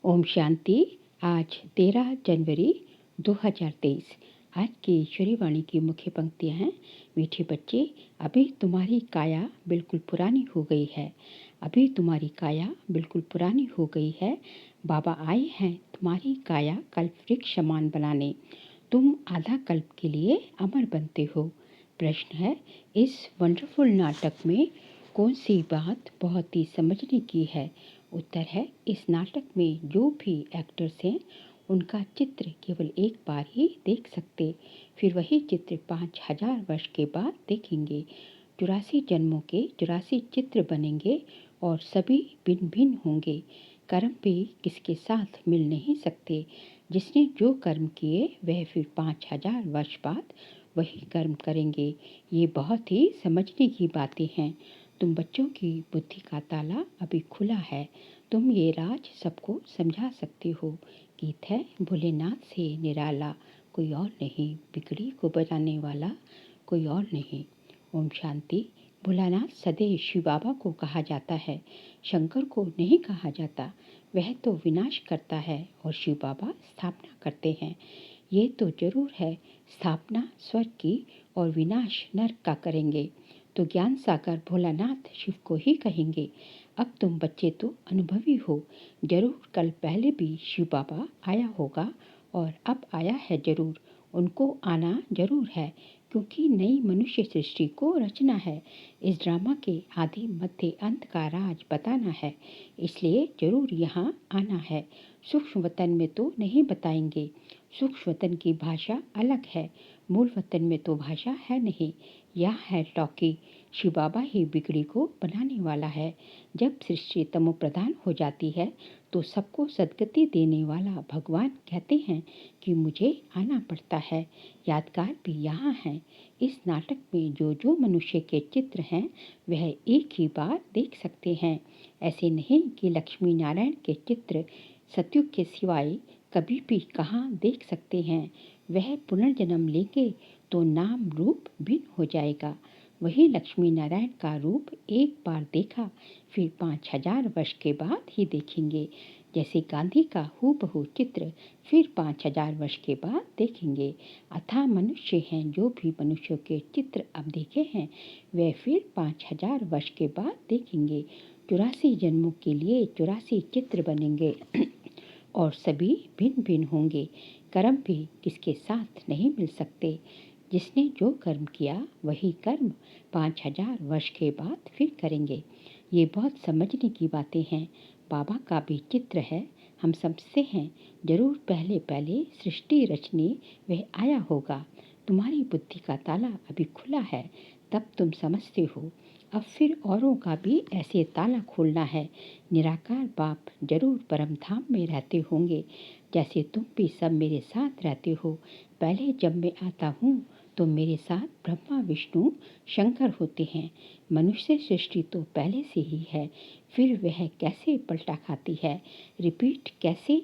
ओम शांति। आज 13 जनवरी 2023। आज की ईश्वरी वाणी की मुख्य पंक्तियाँ हैं। मीठे बच्चे, अभी तुम्हारी काया बिल्कुल पुरानी हो गई है। अभी तुम्हारी काया बिल्कुल पुरानी हो गई है। बाबा आए हैं तुम्हारी काया कल्प वृक्ष समान बनाने। तुम आधा कल्प के लिए अमर बनते हो। प्रश्न है, इस वंडरफुल नाटक में कौन सी बात बहुत ही समझने की है? उत्तर है, इस नाटक में जो भी एक्टर्स हैं उनका चित्र केवल एक बार ही देख सकते, फिर वही चित्र 5000 वर्ष के बाद देखेंगे। 84 जन्मों के 84 चित्र बनेंगे और सभी भिन्न भिन्न होंगे। कर्म भी किसके साथ मिल नहीं सकते। जिसने जो कर्म किए वह फिर 5000 वर्ष बाद वही कर्म करेंगे। ये बहुत ही समझने की बातें हैं। तुम बच्चों की बुद्धि का ताला अभी खुला है। तुम ये राज सबको समझा सकते हो। गीत है, भोलेनाथ से निराला कोई और नहीं, बिगड़ी को बजाने वाला कोई और नहीं। ओम शांति। भोलानाथ सदैव शिव बाबा को कहा जाता है, शंकर को नहीं कहा जाता। वह तो विनाश करता है और शिव बाबा स्थापना करते हैं। ये तो जरूर है, स्थापना स्वर्ग की और विनाश नरक का करेंगे। तो ज्ञान सागर भोलानाथ शिव को ही कहेंगे। अब तुम बच्चे तो अनुभवी हो। जरूर कल पहले भी शिव बाबा आया होगा और अब आया है जरूर। उनको आना जरूर है, क्योंकि नई मनुष्य सृष्टि को रचना है। इस ड्रामा के आदि मध्य अंत का राज बताना है, इसलिए जरूर यहाँ आना है। सूक्ष्म वतन में तो नहीं बताएंगे। सूक्ष्म वतन की भाषा अलग है, मूल वतन में तो भाषा है नहीं। यह है टॉकी। शिव बाबा ही बिगड़ी को बनाने वाला है। जब सृष्टि तमो प्रधान हो जाती है तो सबको सद्गति देने वाला भगवान कहते हैं कि मुझे आना पड़ता है। यादगार भी यहाँ है। इस नाटक में जो जो मनुष्य के चित्र हैं वह एक ही बार देख सकते हैं। ऐसे नहीं कि लक्ष्मी नारायण के चित्र सतयुग के सिवाय कभी भी कहाँ देख सकते हैं। वह पुनर्जन्म लेंगे तो नाम रूप भिन्न हो जाएगा। वही लक्ष्मी नारायण का रूप एक बार देखा, फिर 5000 वर्ष के बाद ही देखेंगे। जैसे गांधी का हूबहू चित्र फिर 5000 वर्ष के बाद देखेंगे। अथाह मनुष्य हैं जो भी मनुष्यों के चित्र अब देखे हैं वे फिर 5000 वर्ष के बाद देखेंगे। 84 जन्मों के लिए 84 चित्र बनेंगे और सभी भिन्न भिन्न होंगे। कर्म भी किसके साथ नहीं मिल सकते। जिसने जो कर्म किया वही कर्म 5000 वर्ष के बाद फिर करेंगे। ये बहुत समझने की बातें हैं। बाबा का भी चित्र है। हम समझते हैं जरूर पहले पहले सृष्टि रचने वह आया होगा। तुम्हारी बुद्धि का ताला अभी खुला है, तब तुम समझते हो। अब फिर औरों का भी ऐसे ताला खोलना है। निराकार बाप जरूर परम धाम में रहते होंगे, जैसे तुम भी सब मेरे साथ रहते हो। पहले जब मैं आता हूँ तो मेरे साथ ब्रह्मा विष्णु शंकर होते हैं। मनुष्य सृष्टि तो पहले से ही है, फिर वह कैसे पलटा खाती है, रिपीट कैसे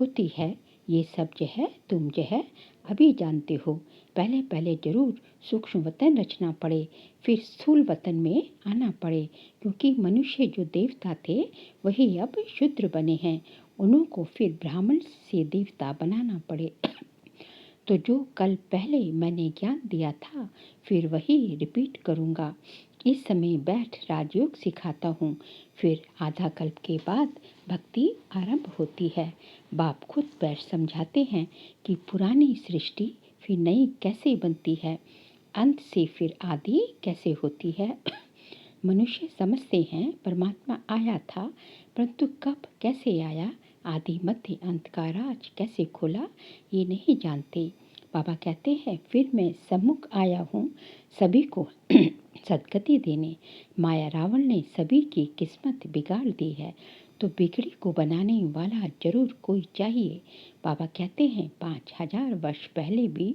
होती है, ये सब जो है तुम जो है अभी जानते हो। पहले पहले जरूर सूक्ष्म वतन रचना पड़े, फिर स्थूल वतन में आना पड़े, क्योंकि मनुष्य जो देवता थे वही अब शूद्र बने हैं। उन्हों को फिर ब्राह्मण से देवता बनाना पड़े। तो जो कल पहले मैंने ज्ञान दिया था फिर वही रिपीट करूँगा। इस समय बैठ राजयोग सिखाता हूँ, फिर आधा कल्प के बाद भक्ति आरंभ होती है। बाप खुद बैठ समझाते हैं कि पुरानी सृष्टि फिर नई कैसे बनती है, अंत से फिर आदि कैसे होती है। मनुष्य समझते हैं परमात्मा आया था, परंतु कब कैसे आया, आदि मध्य अंत का राज कैसे खोला, ये नहीं जानते। बाबा कहते हैं फिर मैं सम्मुख आया हूँ सभी को सद्गति देने। माया रावण ने सभी की किस्मत बिगाड़ दी है, तो बिगड़ी को बनाने वाला जरूर कोई चाहिए। बाबा कहते हैं 5000 वर्ष पहले भी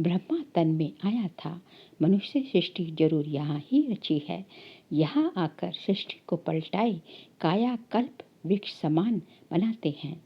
ब्रह्मा तन में आया था। मनुष्य सृष्टि जरूर यहाँ ही रची है। यहाँ आकर सृष्टि को पलटाए काया कल्प वृक्ष समान बनाते हैं।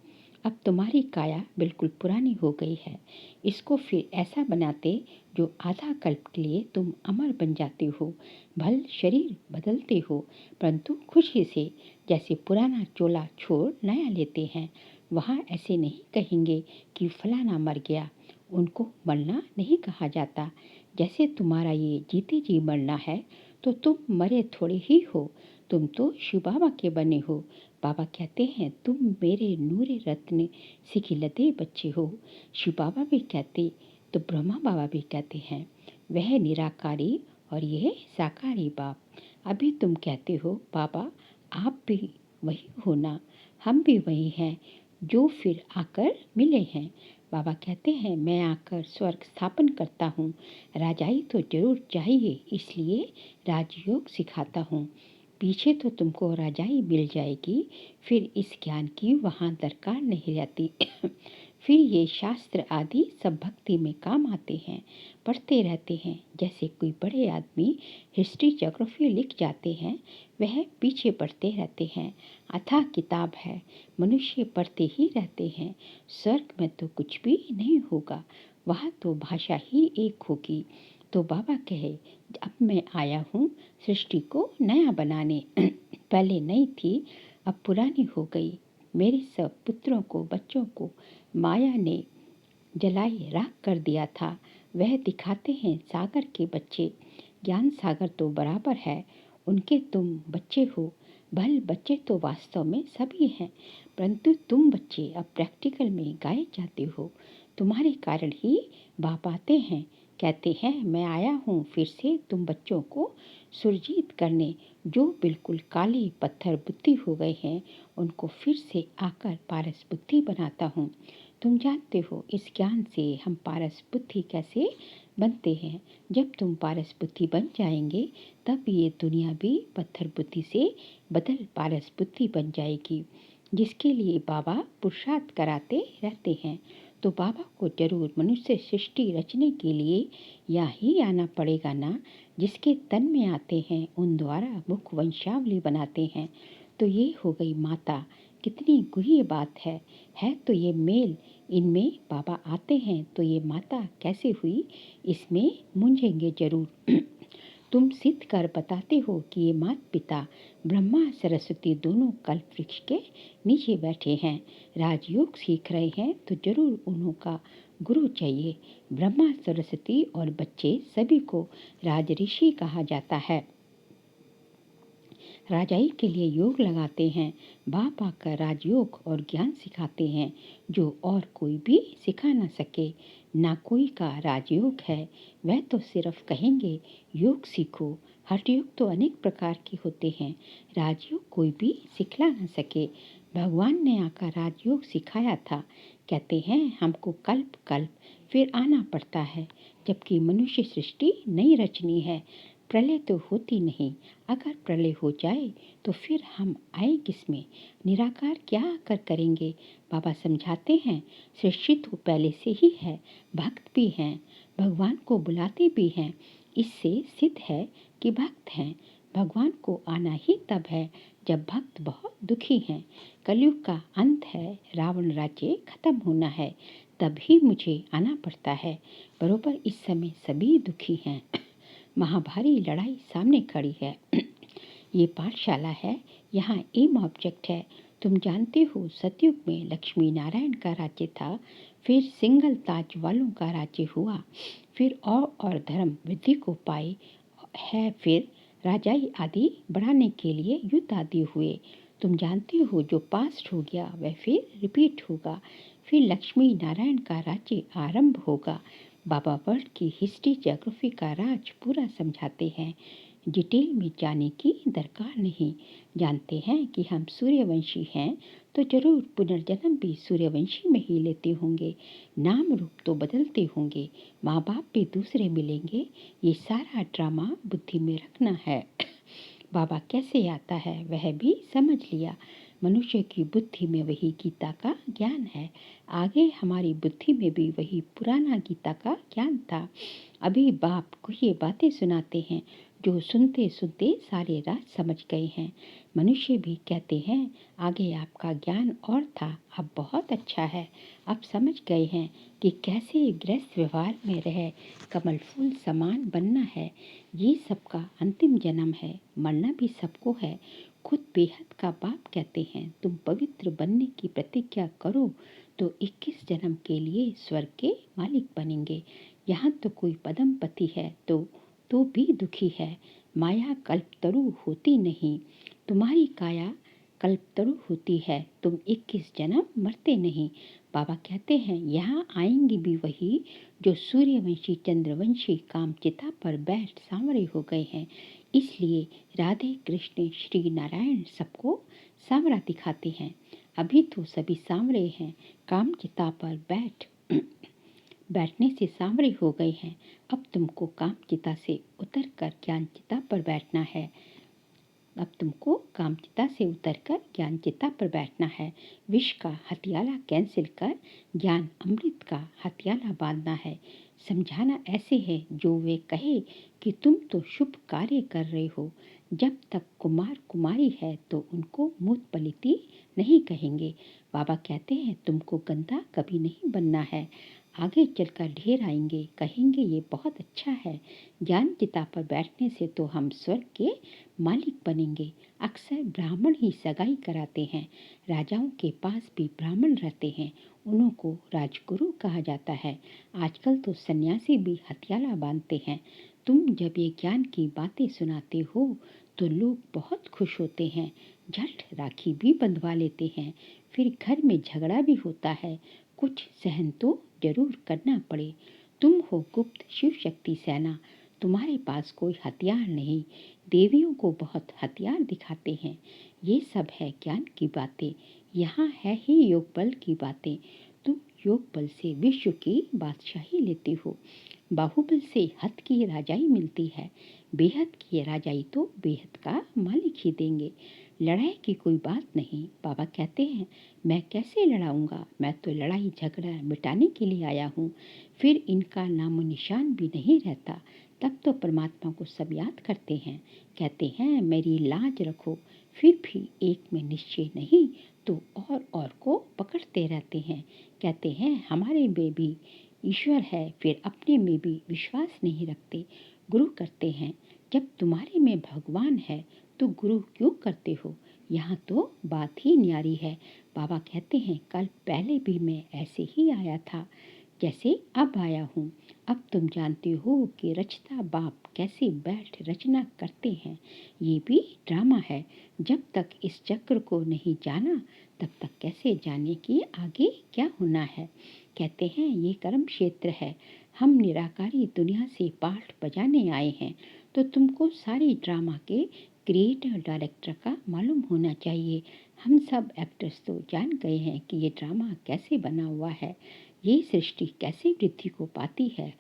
अब तुम्हारी काया बिल्कुल पुरानी हो गई है। इसको फिर ऐसा बनाते जो आधा कल्प के लिए तुम अमर बन जाते हो। भल शरीर बदलते हो परंतु खुशी से, जैसे पुराना चोला छोड़ नया लेते हैं। वहाँ ऐसे नहीं कहेंगे कि फलाना मर गया। उनको मरना नहीं कहा जाता। जैसे तुम्हारा ये जीते जी मरना है तो तुम मरे थोड़े ही हो। तुम तो शिव बाबा के बने हो। बाबा कहते हैं तुम मेरे नूरे रत्न सिखिलते बच्चे हो। शिव बाबा भी कहते तो ब्रह्मा बाबा भी कहते हैं वह निराकारी और यह साकारी बाप। अभी तुम कहते हो बाबा आप भी वही हो ना। हम भी वही हैं जो फिर आकर मिले हैं। बाबा कहते हैं मैं आकर स्वर्ग स्थापन करता हूँ। राजाई तो जरूर चाहिए इसलिए राजयोग सिखाता हूँ। पीछे तो तुमको राजाई मिल जाएगी, फिर इस ज्ञान की वहाँ दरकार नहीं रहती। फिर ये शास्त्र आदि सब भक्ति में काम आते हैं, पढ़ते रहते हैं। जैसे कोई बड़े आदमी हिस्ट्री ज्योग्राफी लिख जाते हैं, वह पीछे पढ़ते रहते हैं। अथाह किताब है, मनुष्य पढ़ते ही रहते हैं। स्वर्ग में तो कुछ भी नहीं होगा, वहाँ तो भाषा ही एक होगी। तो बाबा कहे अब मैं आया हूँ सृष्टि को नया बनाने। पहले नई थी अब पुरानी हो गई। मेरे सब पुत्रों को बच्चों को माया ने जलाए राख कर दिया था। वह दिखाते हैं सागर के बच्चे। ज्ञान सागर तो बराबर है, उनके तुम बच्चे हो। भल बच्चे तो वास्तव में सभी हैं, परंतु तुम बच्चे अब प्रैक्टिकल में गाए जाते हो। तुम्हारे कारण ही बाप आते हैं, कहते हैं मैं आया हूँ फिर से तुम बच्चों को सुरजीत करने। जो बिल्कुल काले पत्थर बुद्धि हो गए हैं उनको फिर से आकर पारस बुद्धि बनाता हूँ। तुम जानते हो इस ज्ञान से हम पारस बुद्धि कैसे बनते हैं। जब तुम पारस बुद्धि बन जाएंगे तब ये दुनिया भी पत्थर बुद्धि से बदल पारस बुद्धि बन जाएगी, जिसके लिए बाबा पुरुषार्थ कराते रहते हैं। तो बाबा को जरूर मनुष्य सृष्टि रचने के लिए यहाँ ही आना पड़ेगा ना। जिसके तन में आते हैं उन द्वारा मुख वंशावली बनाते हैं। तो ये हो गई माता। कितनी गुह्य बात है तो ये मेल। इनमें बाबा आते हैं तो ये माता कैसे हुई, इसमें मूंझेंगे जरूर। तुम सिद्ध कर बताते हो कि ये माता पिता ब्रह्मा सरस्वती दोनों कल्प वृक्ष के नीचे बैठे हैं, राजयोग सीख रहे हैं। तो जरूर उन्हों का गुरु चाहिए। ब्रह्मा सरस्वती और बच्चे सभी को राजऋषि कहा जाता है। राजाई के लिए योग लगाते हैं। बाप आकर राजयोग और ज्ञान सिखाते हैं जो और कोई भी सिखा न सके। ना कोई का राजयोग है, वह तो सिर्फ कहेंगे योग सीखो। हठ योग तो अनेक प्रकार के होते हैं, राजयोग कोई भी सिखला न सके। भगवान ने आकर राजयोग सिखाया था। कहते हैं हमको कल्प कल्प फिर आना पड़ता है, जबकि मनुष्य सृष्टि नई रचनी है। प्रलय तो होती नहीं। अगर प्रलय हो जाए तो फिर हम आए किसमें, निराकार क्या आकर करेंगे। बाबा समझाते हैं सृष्टि तो पहले से ही है, भक्त भी हैं, भगवान को बुलाते भी हैं। इससे सिद्ध है कि भक्त हैं। भगवान को आना ही तब है जब भक्त बहुत दुखी हैं। कलयुग का अंत है, रावण राज्य खत्म होना है, तभी मुझे आना पड़ता है। बरोबर इस समय सभी दुखी हैं। महाभारी लड़ाई सामने खड़ी है। ये पाठशाला है, यहाँ एम ऑब्जेक्ट है। तुम जानते हो सतयुग में लक्ष्मी नारायण का राज्य था, फिर सिंगल ताज वालों का राज्य हुआ, फिर और धर्म वृद्धि को पाए है, फिर राजाई आदि बढ़ाने के लिए युद्ध आदि हुए। तुम जानते हो जो पास्ट हो गया वह फिर रिपीट होगा, फिर लक्ष्मी नारायण का राज्य आरंभ होगा। बाबा वर्ल्ड की हिस्ट्री ज्योग्राफी का राज पूरा समझाते हैं, डिटेल में जाने की दरकार नहीं। जानते हैं कि हम सूर्यवंशी हैं तो जरूर पुनर्जन्म भी सूर्यवंशी में ही लेते होंगे। नाम रूप तो बदलते होंगे, माँ बाप भी दूसरे मिलेंगे। ये सारा ड्रामा बुद्धि में रखना है। बाबा कैसे आता है वह भी समझ लिया। मनुष्य की बुद्धि में वही गीता का ज्ञान है, आगे हमारी बुद्धि में भी वही पुराना गीता का ज्ञान था। अभी बाप को ये बातें सुनाते हैं जो सुनते सुनते सारे राज समझ गए हैं। मनुष्य भी कहते हैं आगे आपका ज्ञान और था, अब बहुत अच्छा है। अब समझ गए हैं कि कैसे गृहस्थ व्यवहार में रह कमल फूल समान बनना है। ये सबका अंतिम जन्म है, मरना भी सबको है। खुद बेहद का बाप कहते हैं तुम पवित्र बनने की प्रतिज्ञा करो तो 21 जन्म के लिए स्वर्ग के मालिक बनेंगे। यहाँ तो कोई पदम पति है तो भी दुखी है। माया कल्पतरु होती नहीं, तुम्हारी काया कल्पतरु होती है। तुम 21 जन्म मरते नहीं। बाबा कहते हैं यहाँ आएंगे भी वही जो सूर्यवंशी चंद्रवंशी कामचिता पर बैठ सांवरे हो गए हैं। इसलिए राधे कृष्ण श्री नारायण सबको सांवरा दिखाते हैं। अभी तो सभी सांवरे हैं, कामचिता पर बैठने से सांवरे हो गए हैं। अब तुमको कामचिता से उतरकर ज्ञानचिता पर बैठना है। अब तुमको कामचिता से उतरकर ज्ञानचिता पर बैठना है। विष का हथियाला कैंसिल कर ज्ञान अमृत का हथियाला बांधना है। समझाना ऐसे है जो वे कहे कि तुम तो शुभ कार्य कर रहे हो। जब तक कुमार कुमारी है तो उनको मूत पलिती नहीं कहेंगे। बाबा कहते हैं तुमको गंदा कभी नहीं बनना है। आगे चलकर ढेर आएंगे, कहेंगे ये बहुत अच्छा है। ज्ञान चिता पर बैठने से तो हम स्वर्ग के मालिक बनेंगे। अक्सर ब्राह्मण ही सगाई कराते हैं। राजाओं के पास भी ब्राह्मण रहते हैं, उन्हों को राजगुरु कहा जाता है। आजकल तो सन्यासी भी हथियाला बांधते हैं। तुम जब ये ज्ञान की बातें सुनाते हो तो लोग बहुत खुश होते हैं, झट राखी भी बंधवा लेते हैं। फिर घर में झगड़ा भी होता है। कुछ सहन तो जरूर करना पड़े। तुम हो गुप्त शिव शक्ति सेना, तुम्हारे पास कोई हथियार नहीं। देवियों को बहुत हथियार दिखाते हैं। ये सब है ज्ञान की बातें, यहाँ है ही योग बल की बातें। तुम योग बल से विश्व की बादशाही लेते हो। बाहुबल से हद की राजाई मिलती है। बेहद की राजाई तो बेहद का मालिक ही देंगे। लड़ाई की कोई बात नहीं। बाबा कहते हैं मैं कैसे लड़ाऊंगा, मैं तो लड़ाई झगड़ा मिटाने के लिए आया हूँ। फिर इनका नामो निशान भी नहीं रहता। तब तो परमात्मा को सब याद करते हैं, कहते हैं मेरी लाज रखो। फिर भी एक में निश्चय नहीं तो और को पकड़ते रहते हैं। कहते हैं हमारे में भी ईश्वर है, फिर अपने में भी विश्वास नहीं रखते। गुरु करते हैं, जब तुम्हारे में भगवान है तो गुरु क्यों करते हो। यहाँ तो बात ही न्यारी है। बाबा कहते हैं कल पहले भी मैं ऐसे ही आया था जैसे अब आया हूँ। अब तुम जानते हो कि रचता बाप कैसे बैठ रचना करते हैं। ये भी ड्रामा है। जब तक इस चक्र को नहीं जाना तब तक कैसे जाने कि आगे क्या होना है। कहते हैं ये कर्म क्षेत्र है, हम निराकारी दुनिया से पाठ बजाने आए हैं। तो तुमको सारी ड्रामा के क्रिएटर डायरेक्टर का मालूम होना चाहिए। हम सब एक्टर्स तो जान गए हैं कि ये ड्रामा कैसे बना हुआ है, ये सृष्टि कैसे वृद्धि को पाती है।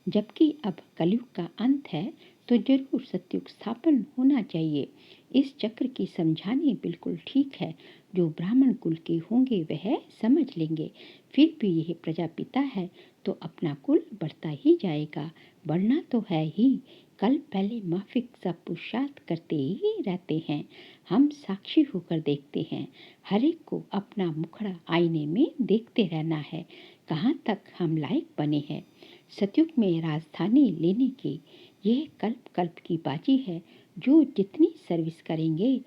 जबकि अब कलयुग का अंत है तो जरूर सतयुग स्थापन होना चाहिए। इस चक्र की समझाने बिल्कुल ठीक है। जो ब्राह्मण कुल के होंगे वह समझ लेंगे। फिर भी यह प्रजापिता है तो अपना कुल बढ़ता ही जाएगा, बढ़ना तो है ही। कल पहले माफिक सब पुरुषार्थ करते ही रहते हैं। हम साक्षी होकर देखते हैं। हर एक को अपना मुखड़ा आईने में देखते रहना है, कहाँ तक हम लायक बने हैं। सतयुग में राजधानी लेने की यह कल्प कल्प की बाजी है। जो जितनी सर्विस करेंगे,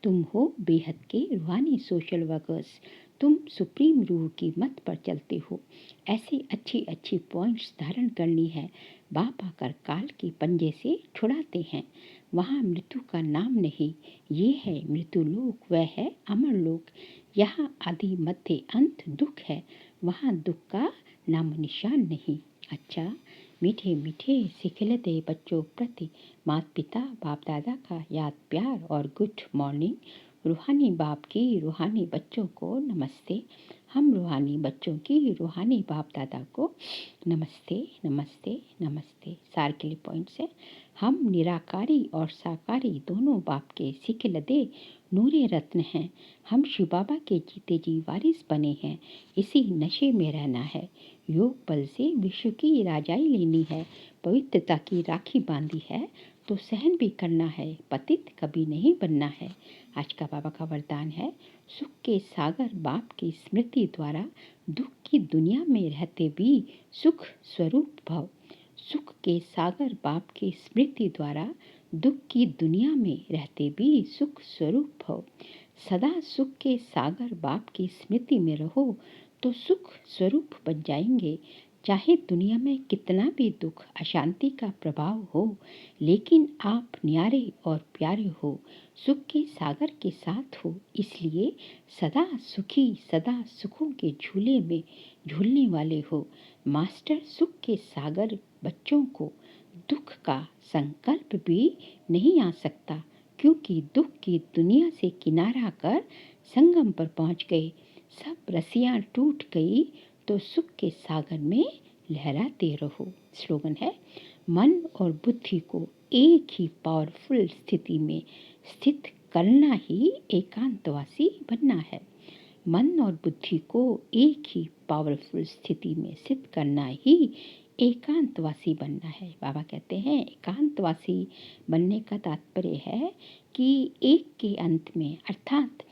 तुम हो बेहद के रूहानी सोशल वर्कर्स। तुम सुप्रीम रूह की मत पर चलते हो। ऐसी अच्छी अच्छी पॉइंट्स धारण करनी है। बाप आकर काल के पंजे से छुड़ाते हैं। वहाँ मृत्यु का नाम नहीं, ये है मृत्यु लोक, वह है अमर लोक। यहाँ आदि मध्य अंत दुख है, वहाँ दुख का नाम निशान नहीं। अच्छा, मीठे मीठे सिखिलते बच्चों प्रति माता पिता बाप दादा का याद प्यार और गुड मॉर्निंग। रूहानी बाप की रूहानी बच्चों को नमस्ते। हम रूहानी बच्चों की रूहानी बाप दादा को नमस्ते नमस्ते नमस्ते। सार के लिए पॉइंट्स है, हम निराकारी और साकारी दोनों बाप के सिखिलते नूरे रत्न हैं। हम शिव बाबा के जीते जी वारिस बने हैं। इसी नशे में रहना है। योग बल से विश्व की राजाई लेनी है। पवित्रता की राखी बांधी है तो सहन भी करना है, पतित कभी नहीं बनना है। आज का बाबा का वरदान है, सुख के सागर बाप की स्मृति द्वारा दुख की दुनिया में रहते भी सुख स्वरूप भव। सुख के सागर बाप की स्मृति द्वारा दुख की दुनिया में रहते भी सुख स्वरूप भव। सदा सुख के सागर बाप की स्मृति में रहो तो सुख स्वरूप बन जाएंगे। चाहे दुनिया में कितना भी दुख अशांति का प्रभाव हो, लेकिन आप न्यारे और प्यारे हो, सुख के सागर के साथ हो, इसलिए सदा सुखी, सदा सुखों के झूले में झूलने वाले हो। मास्टर सुख के सागर बच्चों को दुख का संकल्प भी नहीं आ सकता, क्योंकि दुख की दुनिया से किनारा कर संगम पर पहुंच गए। सब रस्सियां टूट गई तो सुख के सागर में लहराते रहो। स्लोगन है, मन और बुद्धि को एक ही पावरफुल स्थिति में स्थित करना ही एकांतवासी बनना है। मन और बुद्धि को एक ही पावरफुल स्थिति में स्थित करना ही एकांतवासी बनना है। बाबा कहते हैं एकांतवासी बनने का तात्पर्य है कि एक के अंत में, अर्थात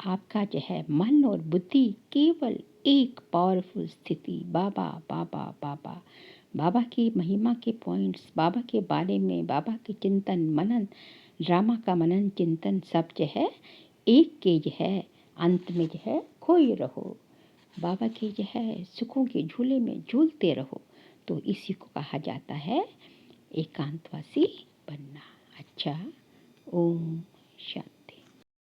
आपका जो है मन और बुद्धि केवल एक पावरफुल स्थिति, बाबा बाबा बाबा, बाबा की महिमा के पॉइंट्स, बाबा के बारे में, बाबा के चिंतन मनन, ड्रामा का मनन चिंतन सब जो है एक के जो है अंत में जो है खोए रहो, बाबा के जो है सुखों के झूले में झूलते रहो। तो इसी को कहा जाता है एकांतवासी बनना। अच्छा, ओम शांति।